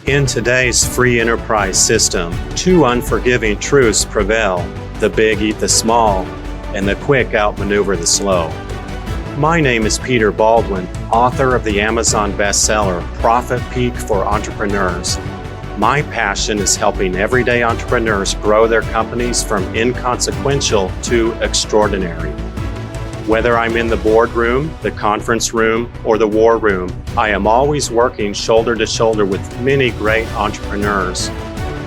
In today's free enterprise system, two unforgiving truths prevail: the big eat the small, and the quick outmaneuver the slow. My name is Peter Baldwin, author of the Amazon bestseller, Profit Peak for Entrepreneurs. My passion is helping everyday entrepreneurs grow their companies from inconsequential to extraordinary. Whether I'm in the boardroom, the conference room, or the war room, I am always working shoulder to shoulder with many great entrepreneurs.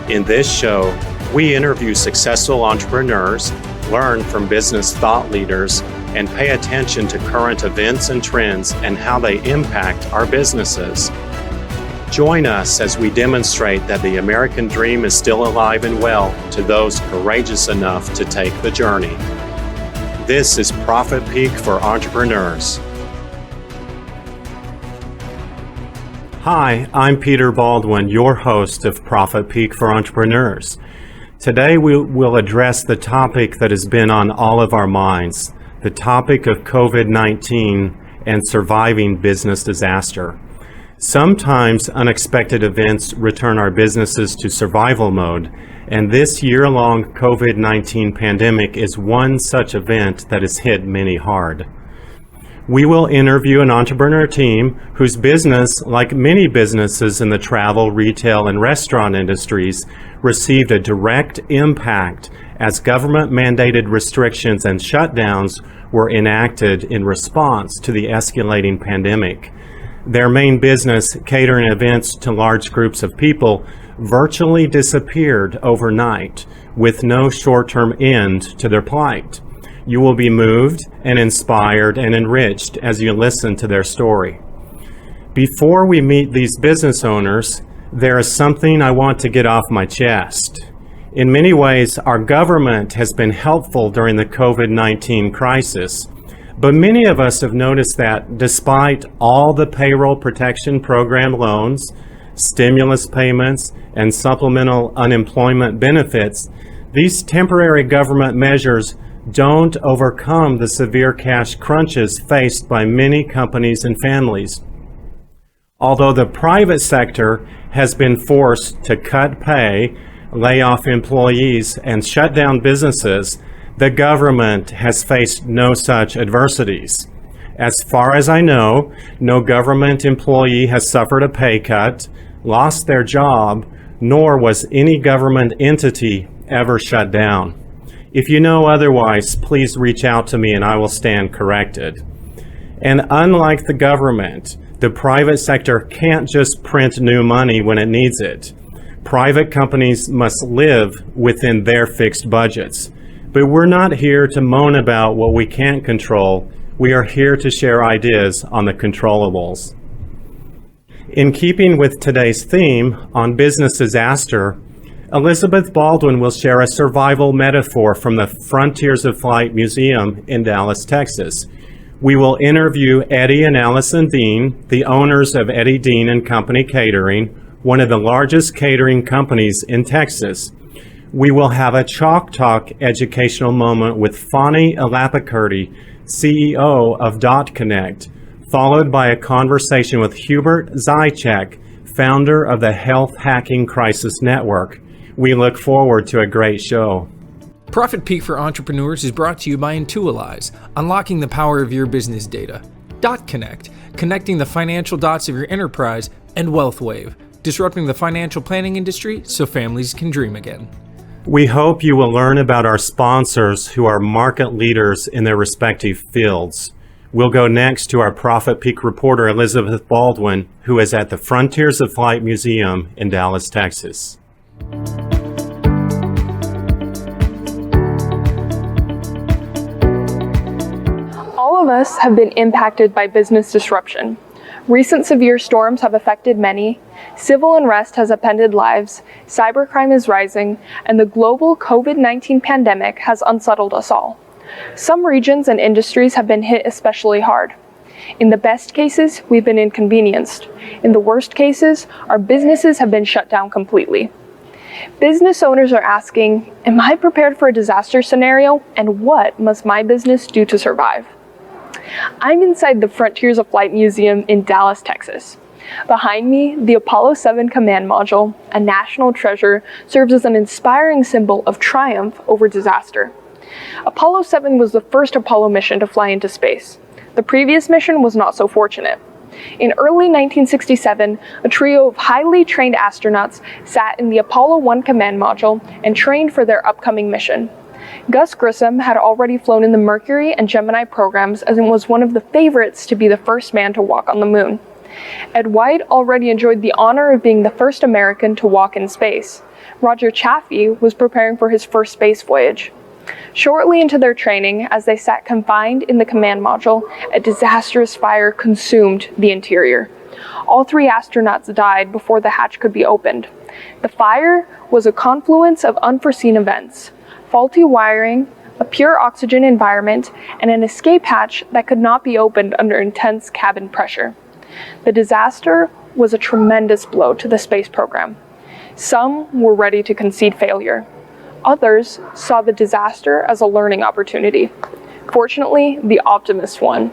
In this show, we interview successful entrepreneurs, learn from business thought leaders, and pay attention to current events and trends and how they impact our businesses. Join us as we demonstrate that the American dream is still alive and well to those courageous enough to take the journey. This is Profit Peak for Entrepreneurs. Hi, I'm Peter Baldwin, your host of Profit Peak for Entrepreneurs. Today we will address the topic that has been on all of our minds, the topic of COVID-19 and surviving business disaster. Sometimes unexpected events return our businesses to survival mode, and this year-long COVID-19 pandemic is one such event that has hit many hard. We will interview an entrepreneur team whose business, like many businesses in the travel, retail, and restaurant industries, received a direct impact as government-mandated restrictions and shutdowns were enacted in response to the escalating pandemic. Their main business, catering events to large groups of people, virtually disappeared overnight with no short-term end to their plight. You will be moved and inspired and enriched as you listen to their story. Before we meet these business owners, there is something I want to get off my chest. In many ways, our government has been helpful during the COVID-19 crisis, but many of us have noticed that despite all the payroll protection program loans, stimulus payments, and supplemental unemployment benefits, these temporary government measures don't overcome the severe cash crunches faced by many companies and families. Although the private sector has been forced to cut pay, lay off employees, and shut down businesses, the government has faced no such adversities. As far as I know, no government employee has suffered a pay cut, lost their job, nor was any government entity ever shut down. If you know otherwise, please reach out to me and I will stand corrected. And unlike the government, the private sector can't just print new money when it needs it. Private companies must live within their fixed budgets. But we're not here to moan about what we can't control. We are here to share ideas on the controllables. In keeping with today's theme on business disaster, Elizabeth Baldwin will share a survival metaphor from the Frontiers of Flight Museum in Dallas, Texas. We will interview Eddie and Allison Deen, the owners of Eddie Deen Company Catering, one of the largest catering companies in Texas. We will have a Chalk Talk educational moment with Farni Elapakurty, CEO of dotKonnect, followed by a conversation with Hubert Zajicek, founder of the Health Hacking Crisis Network. We look forward to a great show. Profit Peak for Entrepreneurs is brought to you by Intualize, unlocking the power of your business data. dotKonnect, connecting the financial dots of your enterprise, and WealthWave, disrupting the financial planning industry so families can dream again. We hope you will learn about our sponsors who are market leaders in their respective fields. We'll go next to our Profit Peak reporter, Elizabeth Baldwin, who is at the Frontiers of Flight Museum in Dallas, Texas. All of us have been impacted by business disruption. Recent severe storms have affected many, civil unrest has upended lives, cybercrime is rising, and the global COVID-19 pandemic has unsettled us all. Some regions and industries have been hit especially hard. In the best cases, we've been inconvenienced. In the worst cases, our businesses have been shut down completely. Business owners are asking, am I prepared for a disaster scenario, and what must my business do to survive? I'm inside the Frontiers of Flight Museum in Dallas, Texas. Behind me, the Apollo 7 command module, a national treasure, serves as an inspiring symbol of triumph over disaster. Apollo 7 was the first Apollo mission to fly into space. The previous mission was not so fortunate. In early 1967, a trio of highly trained astronauts sat in the Apollo 1 command module and trained for their upcoming mission. Gus Grissom had already flown in the Mercury and Gemini programs and was one of the favorites to be the first man to walk on the moon. Ed White already enjoyed the honor of being the first American to walk in space. Roger Chaffee was preparing for his first space voyage. Shortly into their training, as they sat confined in the command module, a disastrous fire consumed the interior. All three astronauts died before the hatch could be opened. The fire was a confluence of unforeseen events: faulty wiring, a pure oxygen environment, and an escape hatch that could not be opened under intense cabin pressure. The disaster was a tremendous blow to the space program. Some were ready to concede failure. Others saw the disaster as a learning opportunity. Fortunately, the optimist won.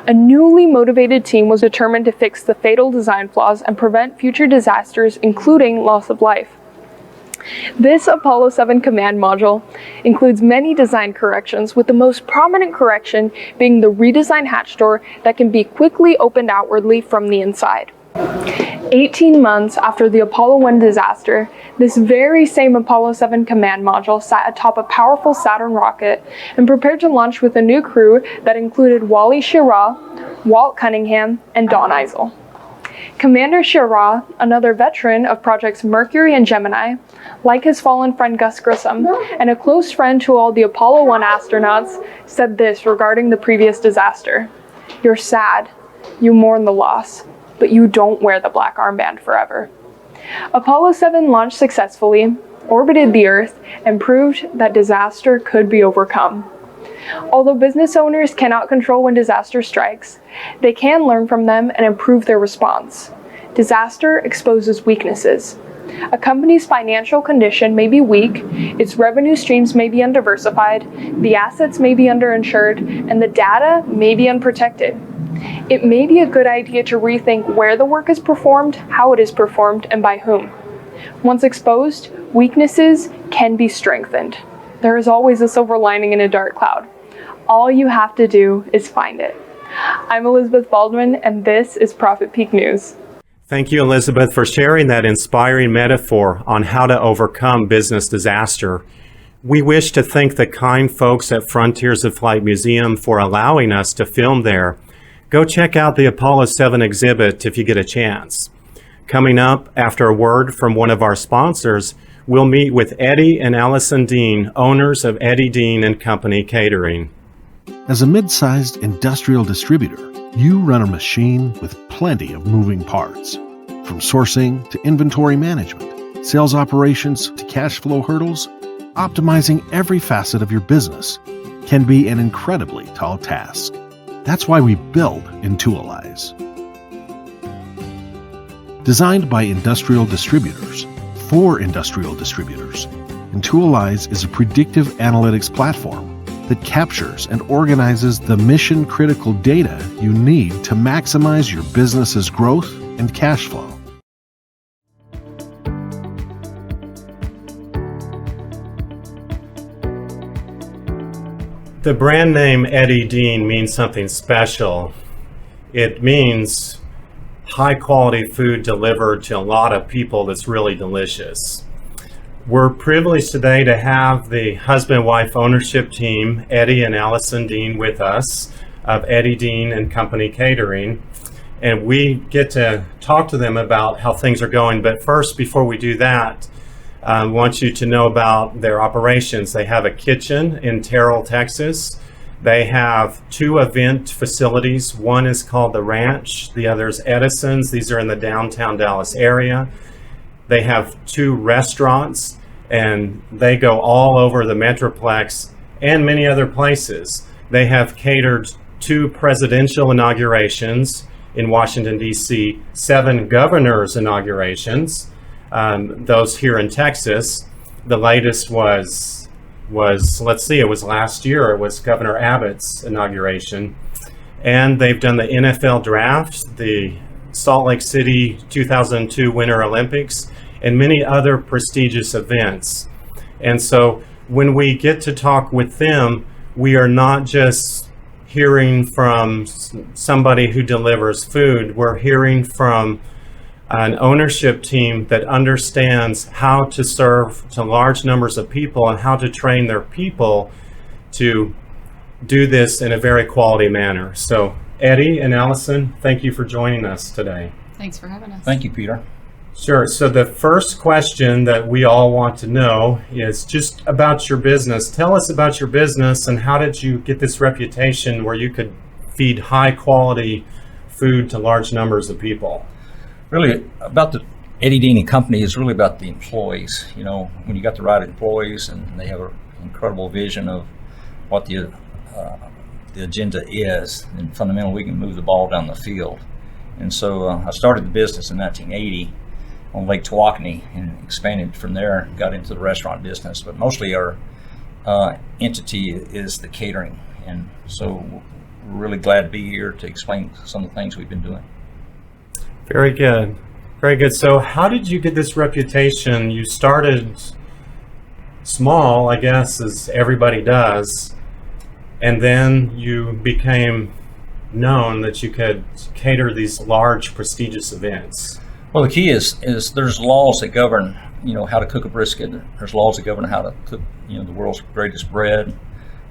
A newly motivated team was determined to fix the fatal design flaws and prevent future disasters, including loss of life. This Apollo 7 command module includes many design corrections, with the most prominent correction being the redesigned hatch door that can be quickly opened outwardly from the inside. 18 months after the Apollo 1 disaster, this very same Apollo 7 command module sat atop a powerful Saturn rocket and prepared to launch with a new crew that included Wally Schirra, Walt Cunningham, and Don Eisel. Commander Schirra, another veteran of projects Mercury and Gemini, like his fallen friend Gus Grissom, and a close friend to all the Apollo 1 astronauts, said this regarding the previous disaster: "You're sad, you mourn the loss, but you don't wear the black armband forever." Apollo 7 launched successfully, orbited the Earth, and proved that disaster could be overcome. Although business owners cannot control when disaster strikes, they can learn from them and improve their response. Disaster exposes weaknesses. A company's financial condition may be weak, its revenue streams may be undiversified, the assets may be underinsured, and the data may be unprotected. It may be a good idea to rethink where the work is performed, how it is performed, and by whom. Once exposed, weaknesses can be strengthened. There is always a silver lining in a dark cloud. All you have to do is find it. I'm Elizabeth Baldwin, and this is Profit Peak News. Thank you, Elizabeth, for sharing that inspiring metaphor on how to overcome business disaster. We wish to thank the kind folks at Frontiers of Flight Museum for allowing us to film there. Go check out the Apollo 7 exhibit if you get a chance. Coming up, after a word from one of our sponsors, we'll meet with Eddie and Allison Deen, owners of Eddie Deen Company Catering. As a mid-sized industrial distributor, you run a machine with plenty of moving parts. From sourcing to inventory management, sales operations to cash flow hurdles, optimizing every facet of your business can be an incredibly tall task. That's why we build Intualize. Designed by industrial distributors for industrial distributors, Intualize is a predictive analytics platform that captures and organizes the mission-critical data you need to maximize your business's growth and cash flow. The brand name Eddie Deen means something special. It means high-quality food delivered to a lot of people that's really delicious. We're privileged today to have the husband-wife ownership team, Eddie and Allison Deen, with us of Eddie Deen Company Catering. And we get to talk to them about how things are going. But first, before we do that, I want you to know about their operations. They have a kitchen in Terrell, Texas. They have 2 event facilities. One is called The Ranch. The other is Edison's. These are in the downtown Dallas area. They have 2 restaurants, and they go all over the Metroplex and many other places. They have catered 2 presidential inaugurations in Washington, D.C., 7 governors' inaugurations, those here in Texas. The latest was let's see, it was last year. It was Governor Abbott's inauguration. And they've done the NFL draft, the Salt Lake City 2002 Winter Olympics, and many other prestigious events. And so when we get to talk with them, we are not just hearing from somebody who delivers food, we're hearing from an ownership team that understands how to serve to large numbers of people and how to train their people to do this in a very quality manner. So Eddie and Allison, thank you for joining us today. Thanks for having us. Thank you, Peter. Sure. So the first question that we all want to know is just about your business. Tell us about your business and how did you get this reputation where you could feed high quality food to large numbers of people? Really, about the Eddie Deen Company is really about the employees. You know, when you got the right employees and they have an incredible vision of what the agenda is, and fundamentally we can move the ball down the field. And so I started the business in 1980 on Lake Tawakoni and expanded from there and got into the restaurant business. But mostly our entity is the catering. And so we're really glad to be here to explain some of the things we've been doing. Very good. Very good. So how did you get this reputation? You started small, I guess, as everybody does, and then you became known that you could cater these large, prestigious events. Well, the key is there's laws that govern, you know, how to cook a brisket. There's laws that govern how to cook, you know, the world's greatest bread.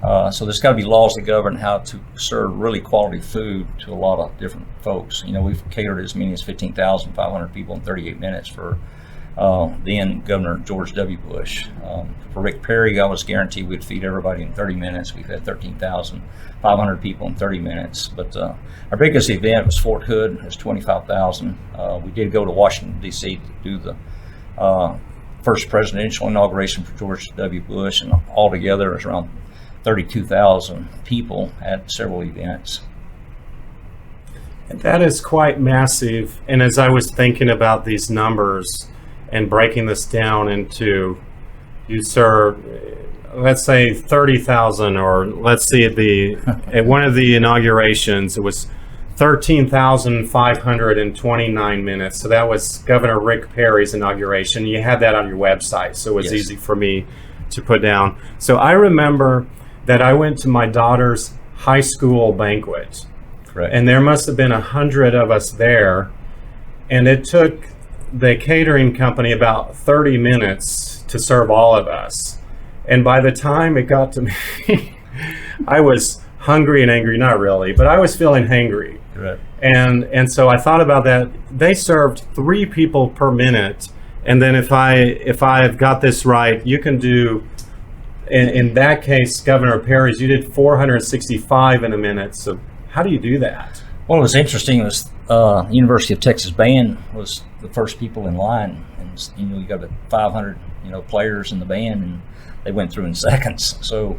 So there's got to be laws that govern how to serve really quality food to a lot of different folks. You know, we've catered as many as 15,500 people in 38 minutes for then Governor George W. Bush. For Rick Perry, I was guaranteed we'd feed everybody in 30 minutes. We've had 13,500 people in 30 minutes. But our biggest event was Fort Hood. It was 25,000. We did go to Washington, D.C. to do the first presidential inauguration for George W. Bush, and altogether it was around 32,000 people at several events. And that is quite massive. And as I was thinking about these numbers and breaking this down into, you serve, let's say 30,000, or let's see at one of the inaugurations, it was 13,529 minutes. So that was Governor Rick Perry's inauguration. You had that on your website, so it was easy for me to put down. So I remember that I went to my daughter's high school banquet. Correct. And there must have been 100 of us there. And it took the catering company about 30 minutes to serve all of us. And by the time it got to me, I was hungry and angry, not really, but I was feeling hangry. Correct. And so I thought about that. They served 3 people per minute. And then if I've got this right, you can do, in that case, Governor Perry's, you did 465 in a minute. So how do you do that? Well, what was interesting was University of Texas Band was the first people in line, and you know, you got 500 players in the band, and they went through in seconds. So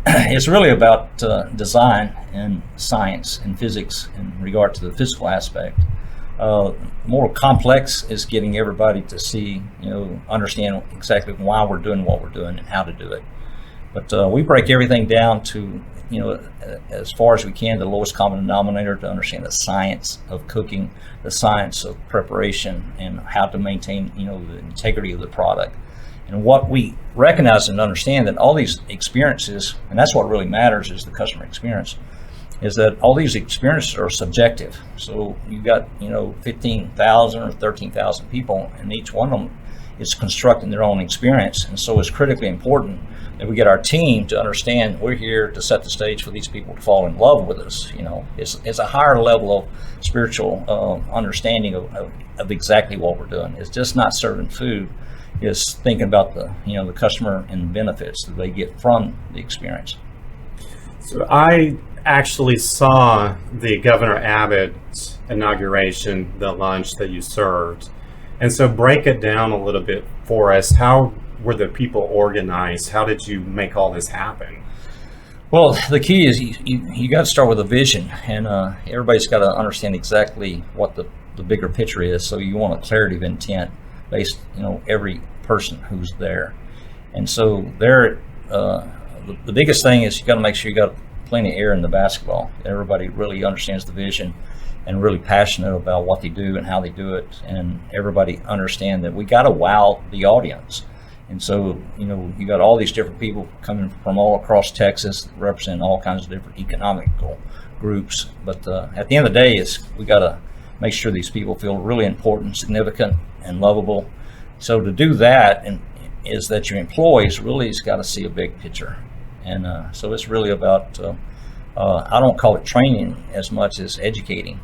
it's really about design and science and physics in regard to the physical aspect. More complex is getting everybody to see, understand exactly why we're doing what we're doing and how to do it. But we break everything down to, as far as we can, the lowest common denominator, to understand the science of cooking, the science of preparation, and how to maintain, the integrity of the product. And what we recognize and understand, that all these experiences, and that's what really matters, is the customer experience, is that all these experiences are subjective. So you got 15,000 or 13,000 people, and each one of them is constructing their own experience. And so it's critically important that we get our team to understand we're here to set the stage for these people to fall in love with us. It's a higher level of spiritual understanding of exactly what we're doing. It's just not serving food. It's thinking about the customer and the benefits that they get from the experience. So I actually saw the Governor Abbott's inauguration, the lunch that you served. And so break it down a little bit for us. How were the people organized? How did you make all this happen? Well, the key is you got to start with a vision, and everybody's got to understand exactly what the bigger picture is. So you want a clarity of intent based, every person who's there. And so there, the biggest thing is you got to make sure you got plenty of air in the basketball. Everybody really understands the vision and really passionate about what they do and how they do it. And everybody understand that we got to wow the audience. And so, you got all these different people coming from all across Texas, representing all kinds of different economical groups. But at the end of the day, we got to make sure these people feel really important, significant, and lovable. So to do that, is that your employees really has got to see a big picture. And so it's really about, I don't call it training as much as educating,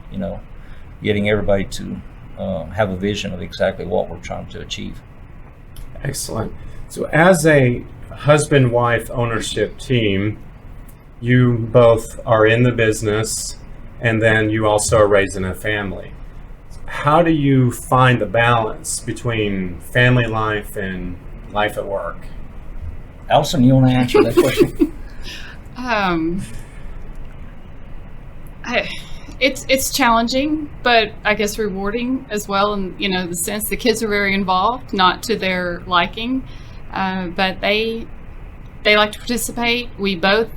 getting everybody to have a vision of exactly what we're trying to achieve. Excellent. So as a husband-wife ownership team, you both are in the business, and then you also are raising a family. How do you find the balance between family life and life at work? Allison, you want to answer that question? It's challenging, but I guess rewarding as well. And the sense the kids are very involved, not to their liking, but they like to participate. We both,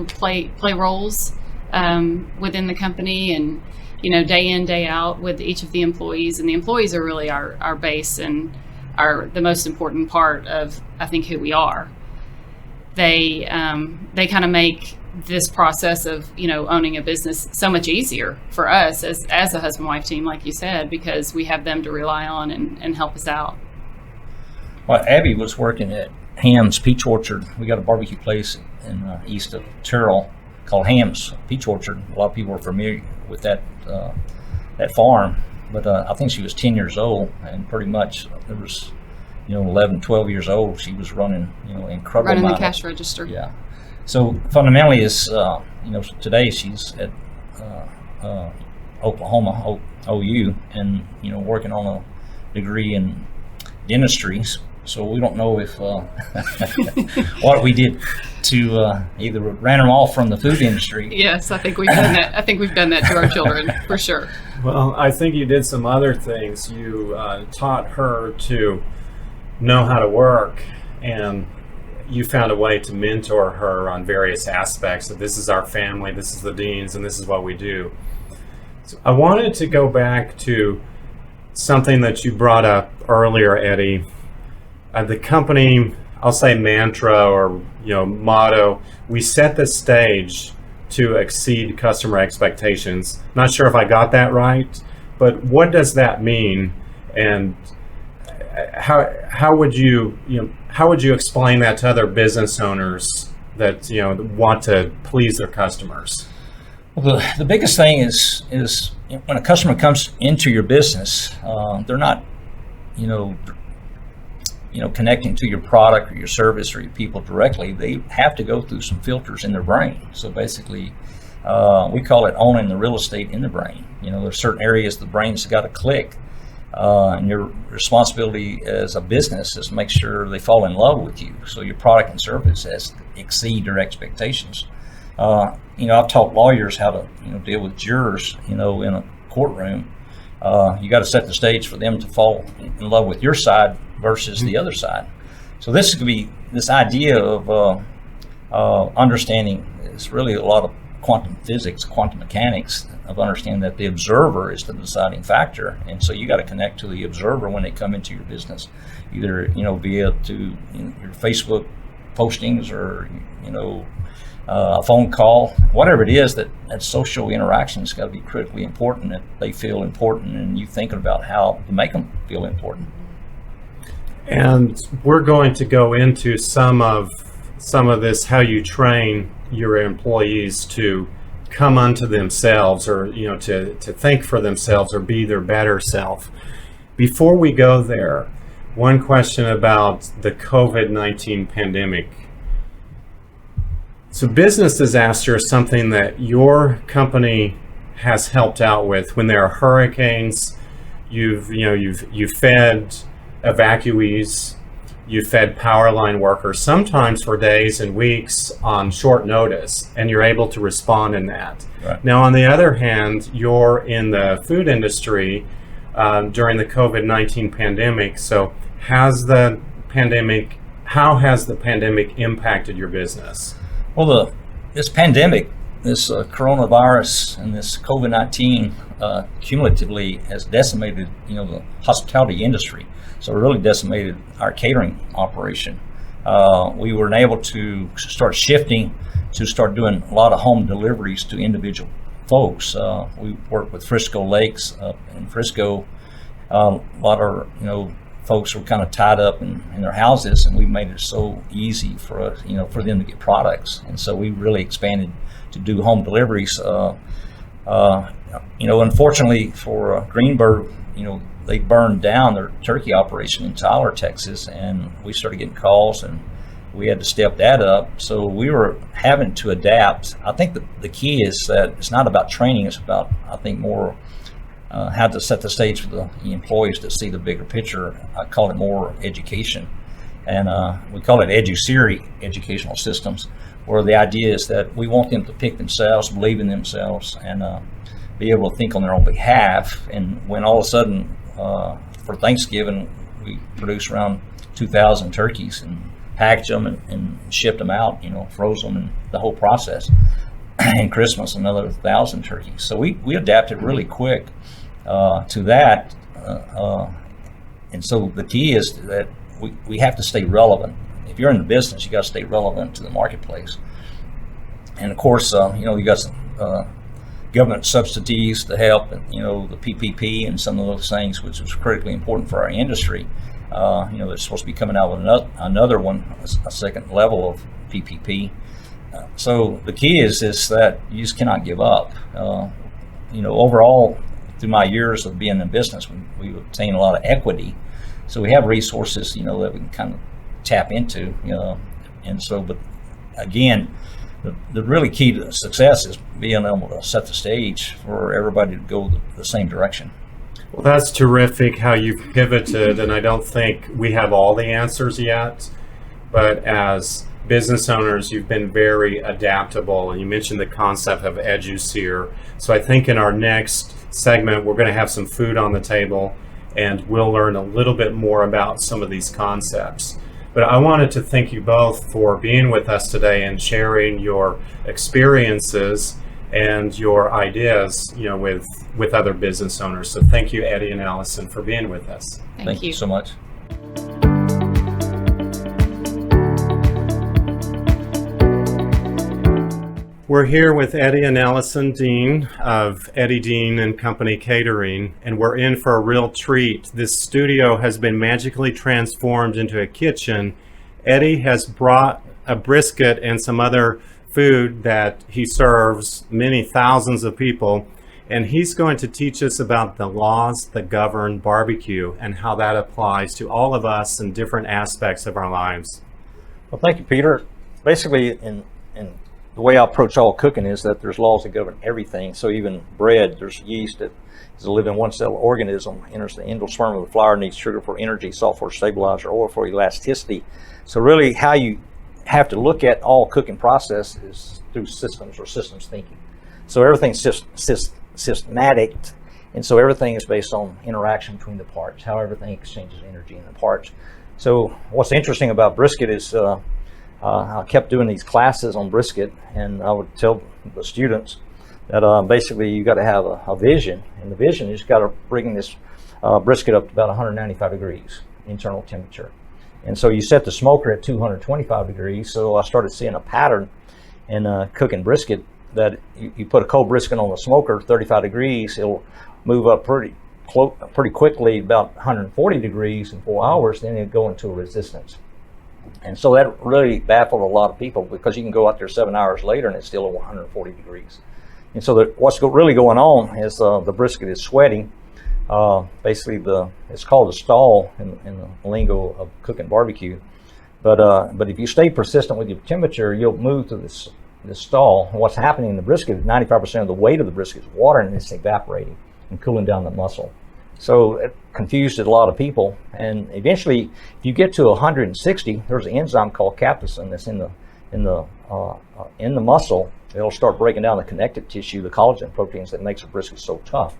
play roles within the company, and day in, day out with each of the employees. And the employees are really our base and are the most important part of, I think, who we are. They kind of make this process of owning a business so much easier for us as a husband-wife team, like you said, because we have them to rely on and help us out. Well, Abby was working at Ham's Peach Orchard. We got a barbecue place in east of Terrell called Ham's Peach Orchard. A lot of people are familiar with that farm, but I think she was 10 years old, and pretty much there was 11, 12 years old. She was running incredible running amount the cash register. Yeah. So fundamentally, is today she's at Oklahoma, OU, and working on a degree in dentistry. So we don't know if what we did to either ran them off from the food industry. Yes, I think we've done that. I think we've done that to our children for sure. Well, I think you did some other things. You taught her to know how to work, and you found a way to mentor her on various aspects of this is our family, this is the Deens, and this is what we do. So I wanted to go back to something that you brought up earlier, Eddie. The company, I'll say mantra or motto, we set the stage to exceed customer expectations. Not sure if I got that right, but what does that mean? And how would you explain that to other business owners that want to please their customers? Well, the biggest thing is when a customer comes into your business, they're not connecting to your product or your service or your people directly. They have to go through some filters in their brain. So basically, we call it owning the real estate in the brain. There's certain areas the brain's got to click. And your responsibility as a business is to make sure they fall in love with you. So your product and service has to exceed their expectations. I've taught lawyers how to deal with jurors, in a courtroom. You got to set the stage for them to fall in love with your side versus the other side. So this could be this idea of understanding. It's really a lot of quantum physics, quantum mechanics, of understanding that the observer is the deciding factor. And so you got to connect to the observer when they come into your business, either via to your Facebook postings or a phone call, whatever it is. That social interaction has got to be critically important, that they feel important, and you thinking about how to make them feel important. And we're going to go into some of this, how you train your employees to come unto themselves, or to think for themselves or be their better self. Before we go there, one question about the COVID-19 pandemic. So business disaster is something that your company has helped out with. When there are hurricanes, you've fed evacuees, you fed power line workers, sometimes for days and weeks on short notice, and you're able to respond in that. Right. Now, on the other hand, you're in the food industry during the COVID-19 pandemic. So how has the pandemic impacted your business? Well, this pandemic, this coronavirus and this COVID-19 cumulatively has decimated, the hospitality industry. So it really decimated our catering operation. We were able to start shifting to start doing a lot of home deliveries to individual folks. We work with Frisco Lakes up in Frisco. A lot of folks were kind of tied up in their houses, and we made it so easy for us, for them to get products. And so we really expanded to do home deliveries. Unfortunately for Greenberg, they burned down their turkey operation in Tyler, Texas, and we started getting calls, and we had to step that up. So we were having to adapt. I think the key is that it's not about training, it's about, I think, more how to set the stage for the employees to see the bigger picture. I call it more education. And we call it EduSeries educational systems, where the idea is that we want them to pick themselves, believe in themselves, and be able to think on their own behalf. And when all of a sudden, for Thanksgiving, we produced around 2,000 turkeys and packaged them and shipped them out, froze them, and the whole process. And Christmas, another 1,000 turkeys. So we adapted really quick to that. And so the key is that we have to stay relevant. If you're in the business, you got to stay relevant to the marketplace. And of course, you got some government subsidies to help, the PPP and some of those things, which was critically important for our industry. They're supposed to be coming out with another one, a second level of PPP. So the key is that you just cannot give up. Overall, through my years of being in business, we obtained a lot of equity. So we have resources, that we can kind of tap into, and so, but again, the really key to success is being able to set the stage for everybody to go the same direction. Well, that's terrific how you've pivoted, and I don't think we have all the answers yet, but as business owners, you've been very adaptable, and you mentioned the concept of EduSeries. So I think in our next segment, we're going to have some food on the table, and we'll learn a little bit more about some of these concepts. But I wanted to thank you both for being with us today and sharing your experiences and your ideas, with other business owners. So thank you, Eddie and Allison, for being with us. Thank you so much. We're here with Eddie and Allison Deen of Eddie Deen Company Catering, and we're in for a real treat. This studio has been magically transformed into a kitchen. Eddie has brought a brisket and some other food that he serves many thousands of people, and he's going to teach us about the laws that govern barbecue and how that applies to all of us in different aspects of our lives. Well, thank you, Peter. Basically, in the way I approach all cooking is that there's laws that govern everything. So even bread, there's yeast that is a living one-cell organism, enters the endosperm of the flour, needs sugar for energy, salt for stabilizer, oil for elasticity. So really how you have to look at all cooking process is through systems or systems thinking. So everything's just systematic, and so everything is based on interaction between the parts, how everything exchanges energy in the parts. So what's interesting about brisket is I kept doing these classes on brisket, and I would tell the students that basically you got to have a vision, and the vision is you got to bring this brisket up to about 195 degrees internal temperature. And so you set the smoker at 225 degrees. So I started seeing a pattern in cooking brisket that you put a cold brisket on the smoker, 35 degrees, it'll move up pretty quickly, about 140 degrees in 4 hours, then it'll go into a resistance. And so that really baffled a lot of people, because you can go out there 7 hours later and it's still at 140 degrees. And so what's really going on is the brisket is sweating. Basically, it's called a stall in the lingo of cooking barbecue. But if you stay persistent with your temperature, you'll move to this stall. And what's happening in the brisket is 95% of the weight of the brisket is water, and it's evaporating and cooling down the muscle. So it confused a lot of people. And eventually, if you get to 160, there's an enzyme called capsaicin that's in the muscle. It'll start breaking down the connective tissue, the collagen proteins that makes the brisket so tough.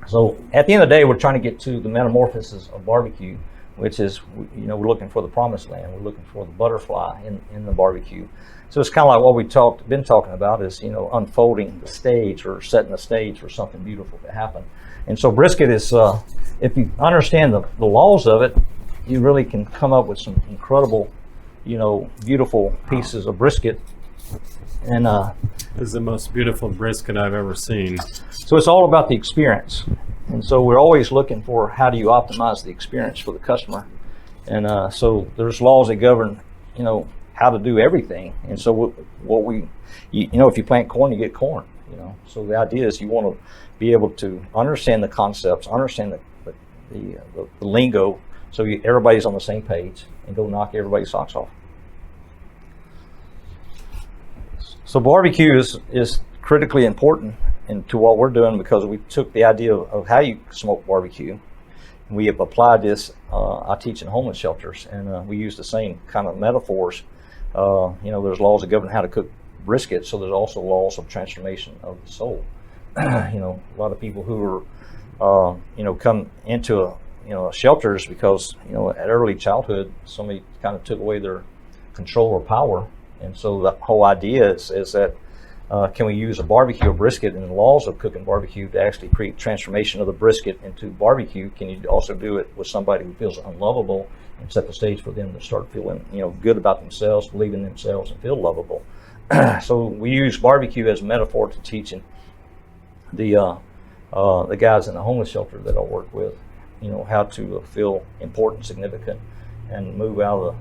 So at the end of the day, we're trying to get to the metamorphosis of barbecue, which is, we're looking for the promised land. We're looking for the butterfly in the barbecue. So it's kind of like what we've been talking about is, unfolding the stage or setting the stage for something beautiful to happen. And so brisket is, if you understand the laws of it, you really can come up with some incredible, beautiful pieces of brisket. And This is the most beautiful brisket I've ever seen. so it's all about the experience. And so we're always looking for how do you optimize the experience for the customer. And so there's laws that govern, how to do everything. And so if you plant corn, you get corn, So the idea is you want to be able to understand the concepts, understand the lingo, so everybody's on the same page and go knock everybody's socks off. So barbecue is critically important to what we're doing, because we took the idea of how you smoke barbecue, and we have applied this. I teach in homeless shelters, and we use the same kind of metaphors. There's laws that govern how to cook brisket, so there's also laws of transformation of the soul. A lot of people who are, come into shelters because, at early childhood, somebody kind of took away their control or power. And so the whole idea is that can we use a barbecue or brisket and the laws of cooking barbecue to actually create transformation of the brisket into barbecue? Can you also do it with somebody who feels unlovable and set the stage for them to start feeling, good about themselves, believe in themselves, and feel lovable? So we use barbecue as a metaphor to teaching the guys in the homeless shelter that I work with, how to feel important, significant, and move out of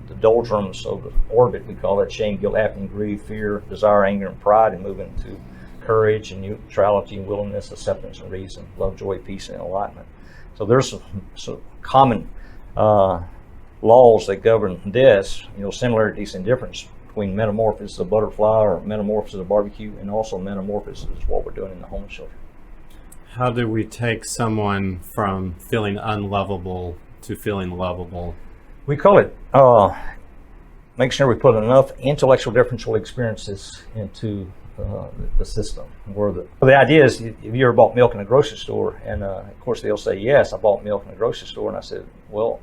the doldrums of the orbit. We call that shame, guilt, apathy, greed, fear, desire, anger, and pride, and move into courage and neutrality and willingness, acceptance and reason, love, joy, peace, and enlightenment. So there's some common laws that govern this, similarities and difference between metamorphosis of butterfly or metamorphosis of barbecue, and also metamorphosis is what we're doing in the homeless shelter. How do we take someone from feeling unlovable to feeling lovable? We call it make sure we put enough intellectual differential experiences into the system. The idea is, if you ever bought milk in a grocery store, and of course they'll say, yes, I bought milk in a grocery store, and I said, well,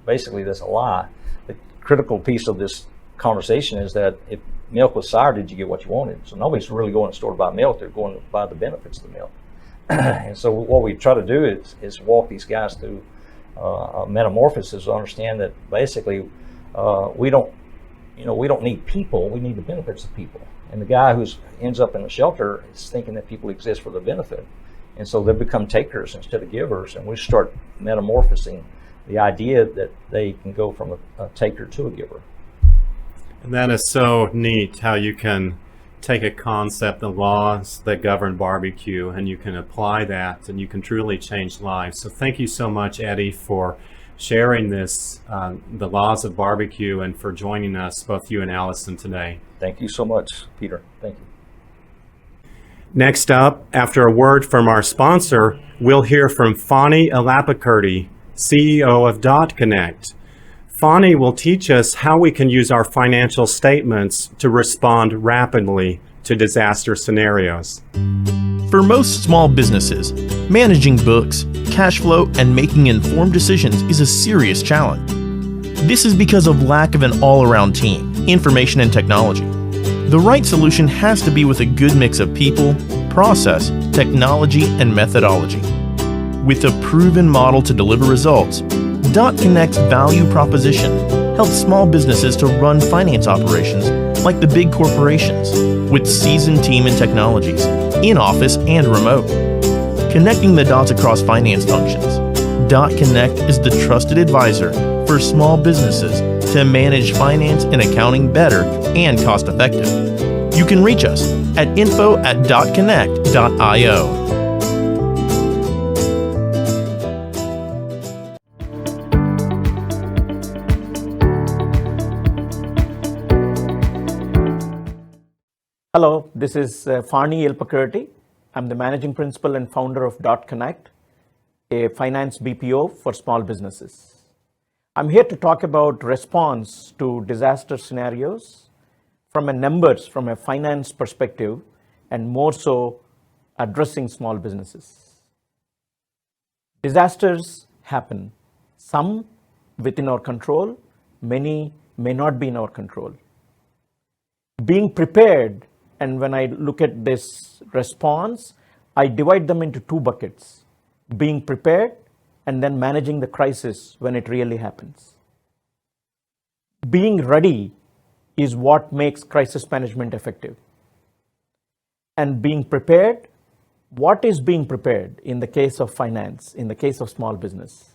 basically that's a lie. The critical piece of this conversation is that if milk was sour, did you get what you wanted? So nobody's really going to the store to buy milk, they're going to buy the benefits of the milk. And so what we try to do is walk these guys through a metamorphosis to understand that basically we don't need people, we need the benefits of people. And the guy who ends up in the shelter is thinking that people exist for their benefit. And so they become takers instead of givers, and we start metamorphosing the idea that they can go from a taker to a giver. And that is so neat, how you can take a concept, the laws that govern barbecue, and you can apply that, and you can truly change lives. So thank you so much, Eddie, for sharing this, the laws of barbecue, and for joining us, both you and Allison, today. Thank you so much, Peter. Thank you. Next up, after a word from our sponsor, we'll hear from Farni Elapakurty, CEO of dotKonnect. Phani will teach us how we can use our financial statements to respond rapidly to disaster scenarios. For most small businesses, managing books, cash flow, and making informed decisions is a serious challenge. This is because of lack of an all-around team, information, and technology. The right solution has to be with a good mix of people, process, technology, and methodology. With a proven model to deliver results, dotKonnect's value proposition helps small businesses to run finance operations like the big corporations, with seasoned team and technologies, in office and remote. Connecting the dots across finance functions, dotKonnect is the trusted advisor for small businesses to manage finance and accounting better and cost effective. You can reach us at info@dotKonnect.io. Hello, this is Farni Ilapakurty. I'm the managing principal and founder of dotKonnect, a finance BPO for small businesses. I'm here to talk about response to disaster scenarios from a finance perspective, and more so addressing small businesses. Disasters happen. Some within our control, many may not be in our control. Being prepared, and when I look at this response, I divide them into two buckets: being prepared and then managing the crisis when it really happens. Being ready is what makes crisis management effective. And being prepared, what is being prepared in the case of finance, in the case of small business?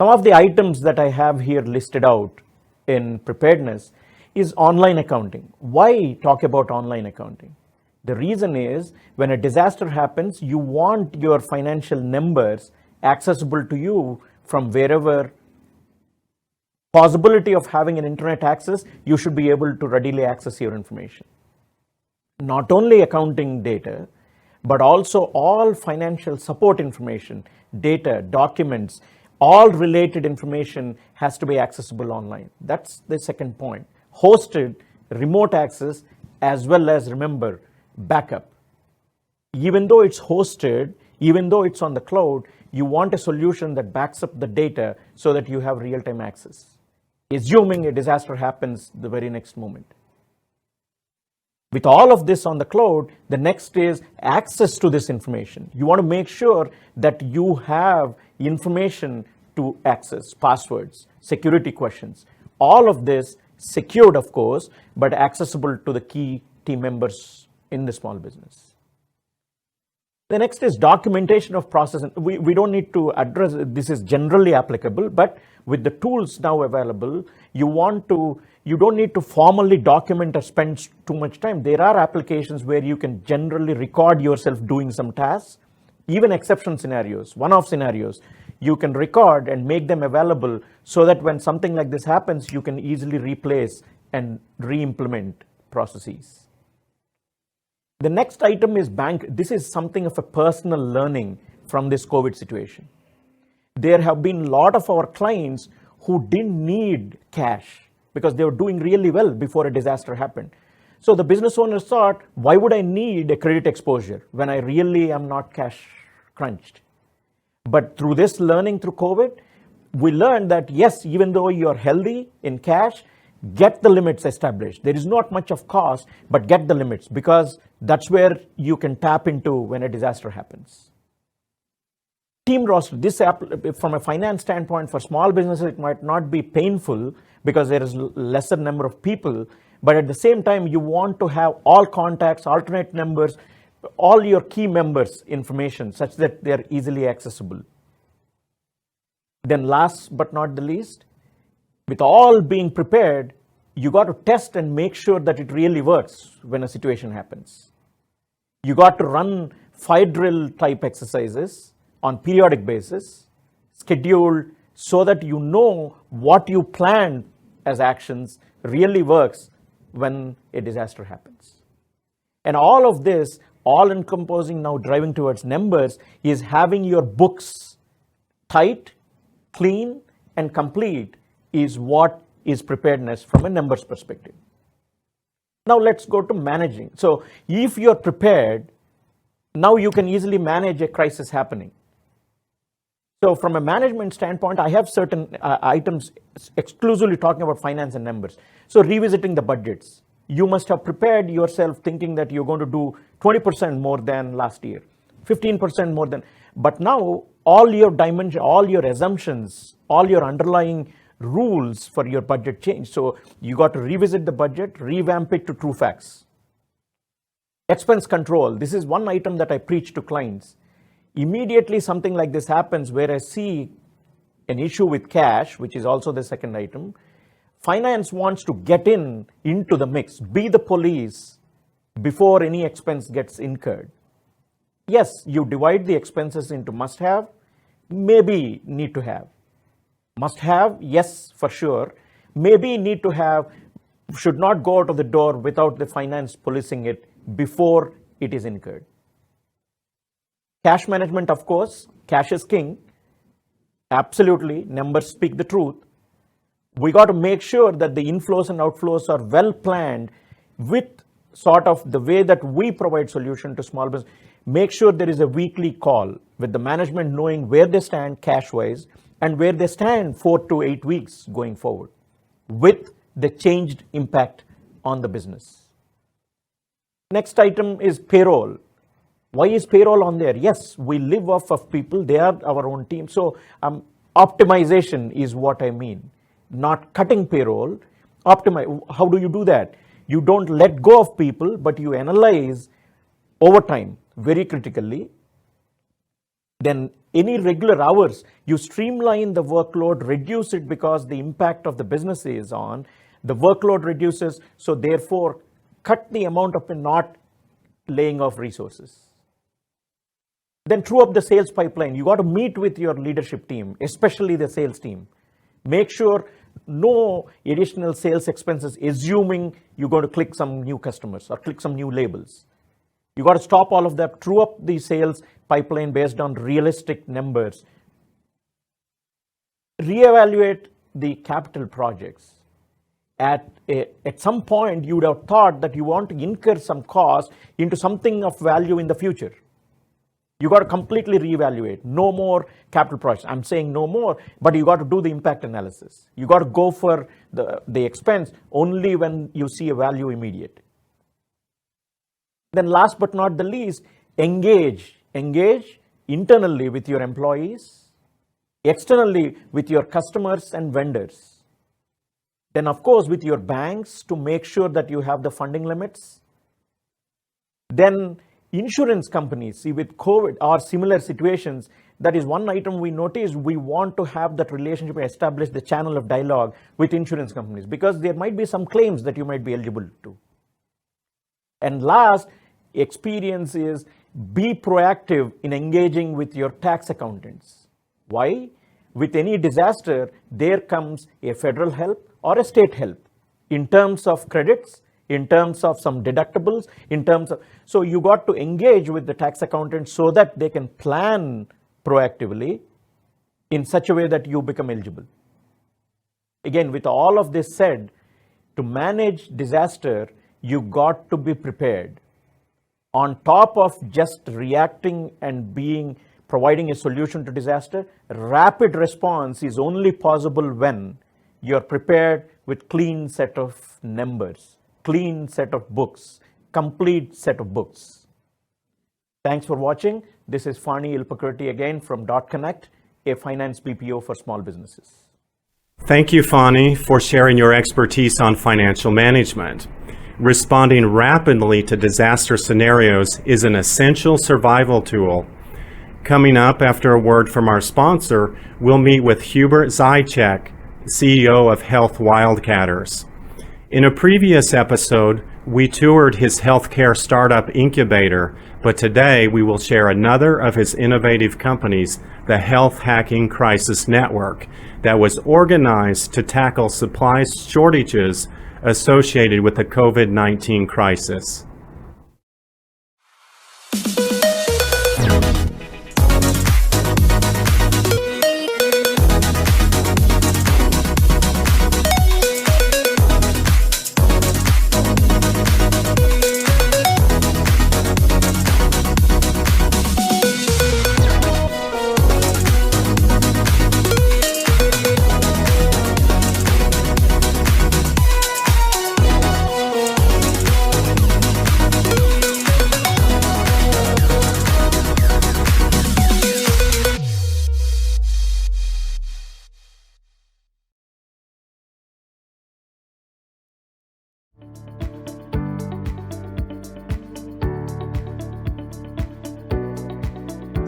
Some of the items that I have here listed out in preparedness is online accounting. Why talk about online accounting? The reason is when a disaster happens, you want your financial numbers accessible to you from wherever. Possibility of having an internet access, you should be able to readily access your information. Not only accounting data, but also all financial support information, data, documents, all related information has to be accessible online. That's the second point. Hosted, remote access, as well as, remember, backup. Even though it's hosted, even though it's on the cloud, you want a solution that backs up the data so that you have real-time access, assuming a disaster happens the very next moment. With all of this on the cloud, the next is access to this information. You want to make sure that you have information to access, passwords, security questions, all of this secured, of course, but accessible to the key team members in the small business. The next is documentation of process. We don't need to address, this is generally applicable, but with the tools now available, you don't need to formally document or spend too much time. There are applications where you can generally record yourself doing some tasks, even exception scenarios, one-off scenarios. You can record and make them available so that when something like this happens, you can easily replace and re-implement processes. The next item is bank. This is something of a personal learning from this COVID situation. There have been a lot of our clients who didn't need cash because they were doing really well before a disaster happened. So the business owners thought, why would I need a credit exposure when I really am not cash crunched? But through this learning through COVID, we learned that yes, even though you're healthy in cash, get the limits established. There is not much of cost, but get the limits because that's where you can tap into when a disaster happens. Team roster, this from a finance standpoint for small businesses, it might not be painful because there is lesser number of people, but at the same time, you want to have all contacts, alternate numbers, all your key members' information such that they are easily accessible. Then last but not the least, with all being prepared, you got to test and make sure that it really works when a situation happens. You got to run fire drill type exercises on periodic basis, scheduled so that you know what you planned as actions really works when a disaster happens. And all of this, all encompassing now driving towards numbers, is having your books tight, clean, and complete is what is preparedness from a numbers perspective. Now let's go to managing. So if you're prepared, now you can easily manage a crisis happening. So from a management standpoint, I have certain items exclusively talking about finance and numbers. So revisiting the budgets. You must have prepared yourself thinking that you're going to do 20% more than last year, 15% more than, but now all your dimension, all your assumptions, all your underlying rules for your budget change. So you got to revisit the budget, revamp it to true facts. Expense control. This is one item that I preach to clients. Immediately something like this happens where I see an issue with cash, which is also the second item. Finance wants to get into the mix, be the police before any expense gets incurred. Yes, you divide the expenses into must have, maybe need to have. Must have, yes, for sure. Maybe need to have, should not go out of the door without the finance policing it before it is incurred. Cash management, of course, cash is king. Absolutely, numbers speak the truth. We got to make sure that the inflows and outflows are well planned with sort of the way that we provide solution to small business, make sure there is a weekly call with the management knowing where they stand cash-wise and where they stand 4 to 8 weeks going forward with the changed impact on the business. Next item is payroll. Why is payroll on there? Yes, we live off of people. They are our own team. So optimization is what I mean. Not cutting payroll. Optimize. How do you do that? You don't let go of people, but you analyze overtime very critically. Then any regular hours, you streamline the workload, reduce it because the impact of the business is on. The workload reduces, so therefore cut the amount of not laying off resources. Then true up the sales pipeline. You got to meet with your leadership team, especially the sales team. Make sure no additional sales expenses, assuming you're going to click some new customers or click some new labels. You got to stop all of that, true up the sales pipeline based on realistic numbers. Reevaluate the capital projects. At some point, you would have thought that you want to incur some cost into something of value in the future. You got to completely reevaluate. No more capital projects. I'm saying no more, but you got to do the impact analysis. You got to go for the expense only when you see a value immediate. Then last but not the least, engage. Engage internally with your employees, externally with your customers and vendors. Then of course with your banks to make sure that you have the funding limits. Then insurance companies, see with COVID or similar situations, that is one item we noticed. We want to have that relationship, establish the channel of dialogue with insurance companies because there might be some claims that you might be eligible to. And last, experience is be proactive in engaging with your tax accountants. Why? With any disaster, there comes a federal help or a state help in terms of credits, in terms of some deductibles, in terms of, so you got to engage with the tax accountant so that they can plan proactively in such a way that you become eligible. Again, with all of this said, to manage disaster, you got to be prepared. On top of just reacting and providing a solution to disaster, rapid response is only possible when you're prepared with clean set of numbers, clean set of books, complete set of books. Thanks for watching. This is Farni Ilapakurty again from dotKonnect, a finance BPO for small businesses. Thank you, Phani, for sharing your expertise on financial management. Responding rapidly to disaster scenarios is an essential survival tool. Coming up after a word from our sponsor, we'll meet with Hubert Zajicek, CEO of Health Wildcatters. In a previous episode, we toured his healthcare startup incubator, but today we will share another of his innovative companies, the Health Hacking Crisis Network, that was organized to tackle supply shortages associated with the COVID-19 crisis.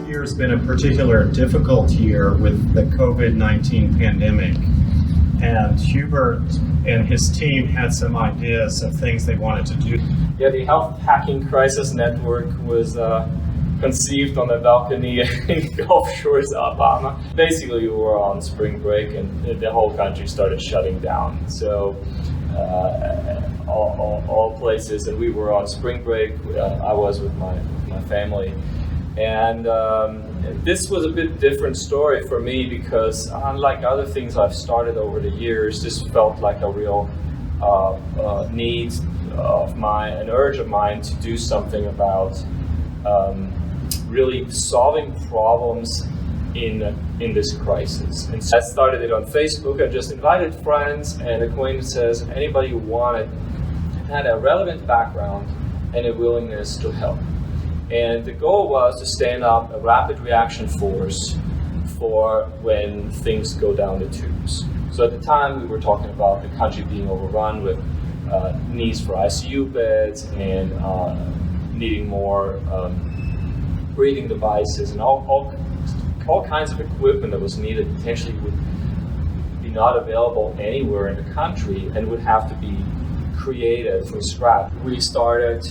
Year has been a particular difficult year with the COVID-19 pandemic, and Hubert and his team had some ideas of things they wanted to do. Yeah, the Health Hacking Crisis Network was conceived on a balcony in Gulf Shores, Alabama. Basically, we were on spring break and the whole country started shutting down. So all places, and we were on spring break. I was with my family. And this was a bit different story for me because unlike other things I've started over the years, this felt like a real need an urge of mine to do something about really solving problems in this crisis. And so I started it on Facebook. I just invited friends and acquaintances, anybody who had a relevant background and a willingness to help. And the goal was to stand up a rapid reaction force for when things go down the tubes. So at the time we were talking about the country being overrun with needs for ICU beds and needing more breathing devices and all kinds of equipment that was needed potentially would be not available anywhere in the country and would have to be created from scratch. We started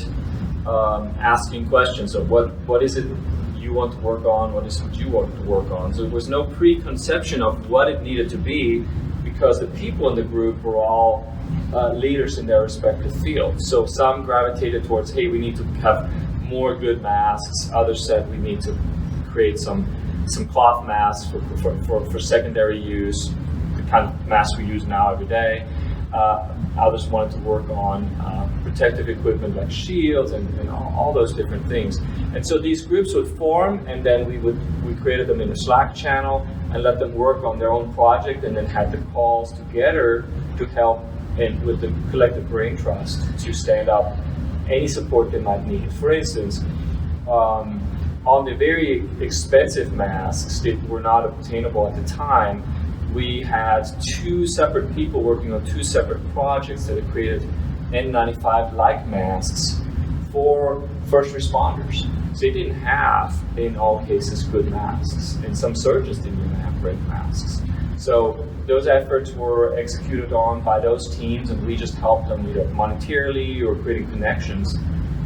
asking questions of what is it you want to work on, what is it you want to work on. So there was no preconception of what it needed to be because the people in the group were all leaders in their respective fields. So some gravitated towards, hey, we need to have more good masks. Others said we need to create some cloth masks for secondary use, the kind of masks we use now every day. Others wanted to work on protective equipment like shields and all those different things. And so these groups would form, and then we created them in a Slack channel and let them work on their own project, and then had the calls together to help and with the collective brain trust to stand up any support they might need. For instance, on the very expensive masks that were not obtainable at the time, we had two separate people working on two separate projects that had created N95-like masks for first responders. So they didn't have, in all cases, good masks, and some surgeons didn't even have great masks. So those efforts were executed on by those teams, and we just helped them either monetarily or creating connections.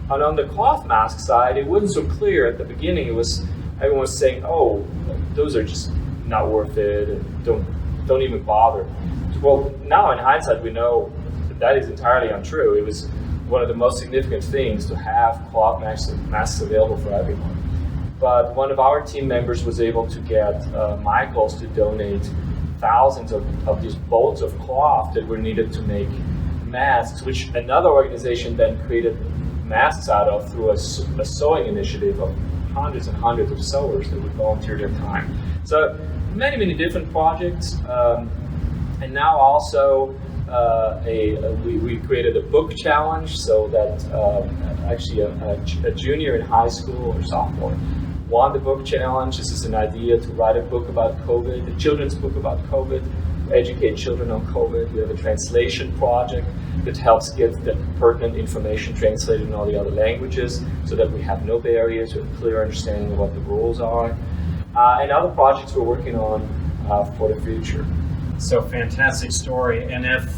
And on the cloth mask side, it wasn't so clear at the beginning. Everyone was saying, "Oh, those are just not worth it, and don't even bother." Well, now in hindsight, we know that is entirely untrue. It was one of the most significant things to have cloth masks available for everyone. But one of our team members was able to get Michaels to donate thousands of these bolts of cloth that were needed to make masks, which another organization then created masks out of through a sewing initiative of hundreds and hundreds of sewers that would volunteer their time. So many different projects, and now also we created a book challenge so that actually a junior in high school or sophomore won the book challenge. This is an idea to write a book about COVID, a children's book about COVID, educate children on COVID. We have a translation project that helps get the pertinent information translated in all the other languages so that we have no barriers, we have a clear understanding of what the rules are. And other projects we're working on for the future. So fantastic story. And if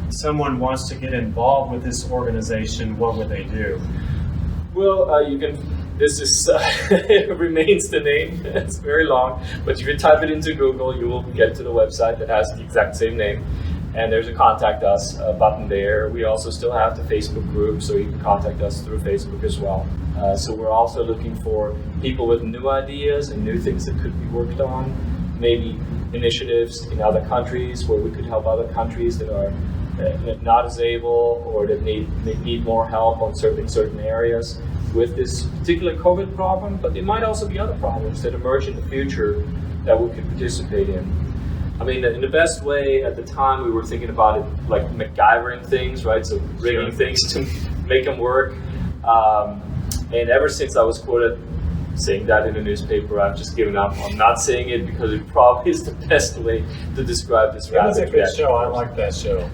someone wants to get involved with this organization, what would they do? Well, you can. This is remains the name. It's very long, but if you type it into Google, you will get to the website that has the exact same name. And there's a contact us button there. We also still have the Facebook group, so you can contact us through Facebook as well. So we're also looking for people with new ideas and new things that could be worked on, maybe initiatives in other countries where we could help other countries that are not as able or that need more help on certain areas with this particular COVID problem, but there might also be other problems that emerge in the future that we could participate in. I mean, in the best way at the time, we were thinking about it like MacGyvering things, right? So rigging things to make them work. And ever since I was quoted saying that in the newspaper, I've just given up on not saying it because it probably is the best way to describe this rapid reaction. It was a good show. I like that show.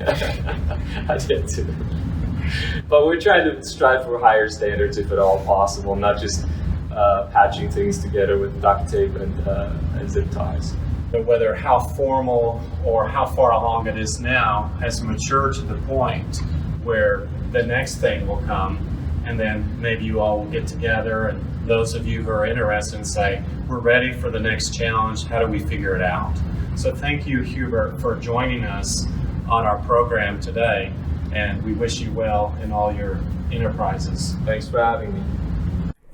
I did too. But we're trying to strive for higher standards if at all possible, not just patching things together with duct tape and zip ties. But whether how formal or how far along it is now has matured to the point where the next thing will come, and then maybe you all will get together, and those of you who are interested and say, we're ready for the next challenge, how do we figure it out? So thank you, Hubert, for joining us on our program today, and we wish you well in all your enterprises. Thanks for having me.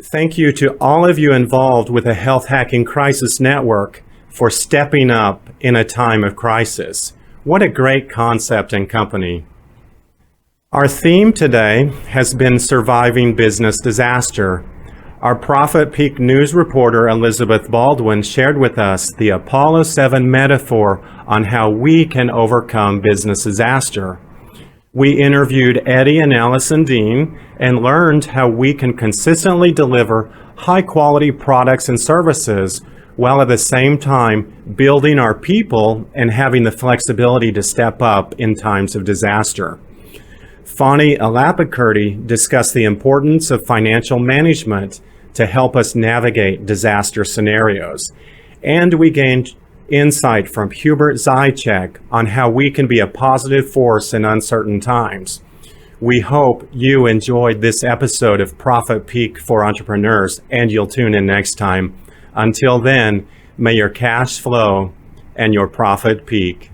Thank you to all of you involved with the Health Hacking Crisis Network for stepping up in a time of crisis. What a great concept and company. Our theme today has been surviving business disaster. Our Profit Peak news reporter Elizabeth Baldwin shared with us the Apollo 7 metaphor on how we can overcome business disaster. We interviewed Eddie and Allison Deen and learned how we can consistently deliver high-quality products and services while at the same time building our people and having the flexibility to step up in times of disaster. Farni Elakerti discussed the importance of financial management to help us navigate disaster scenarios. And we gained insight from Hubert Zajicek on how we can be a positive force in uncertain times. We hope you enjoyed this episode of Profit Peak for Entrepreneurs, and you'll tune in next time. Until then, may your cash flow and your profit peak.